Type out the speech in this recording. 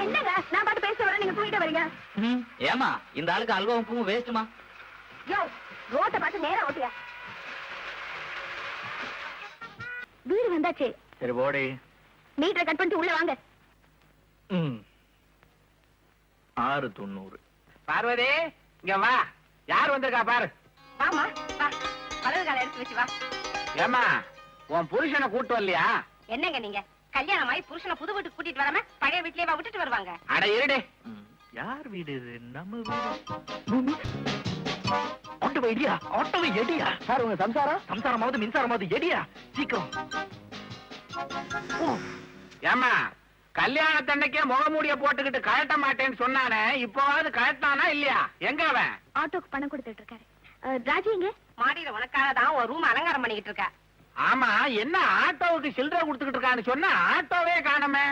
என்னங்க நான் பாட்டு பேச வர நீங்க தூக்கிட்டு வரீங்க? ஏமா இந்த ஆளுக்கு அல்வாவும் பூவும் வேஸ்ட்டுமா. யோ ரோட்டை பார்த்து நேரா ஓட்டியா. வீடு வந்தாச்சு. சரி போடி. மீட்டரை கட் பண்ணிட்டு உள்ள வாங்க. 690. பார்வதி இங்க வா. யார் வந்திருக்கா பாரு. வாமா வா. வலது கால எடுத்து வச்சு வா. ஏமா உன் புருஷனை கூட்டு வரலையா? என்னங்க நீங்க கல்யாணம் ஆகி புருஷனை புது வீட்டுக்கு கூட்டிட்டு வராம பழைய வீட்லயே விட்டுட்டு வருவாங்க? அட இருடே. யார் வீடு இது? நம்ம வீடு. ஆட்டோவை எடியா, ஆட்டோவை எடியா. சார் உங்க சம்சாரமாவது மின்சாரமாவது எடியா சீக்கிரம். ஏமா கல்யாணத்தன்னைக்கே முகமூடிய போட்டுக்கிட்டு கழட்ட மாட்டேன்னு சொன்னானே, இப்போவாது கழட்டானா இல்லையா? எங்க அவன்? ஆட்டோக்கு பணம் கொடுத்துட்டு இருக்காரு. ராஜி எங்க? மாடியில உனக்காக தான் ஒரு ரூம் அலங்காரம் பண்ணிக்கிட்டு இருக்கா. ஆமா, என்ன ஆட்டோவுக்கு சில்லறை கொடுத்துக்கிட்டு இருக்கான்னு சொன்னா ஆட்டோவே காணமே.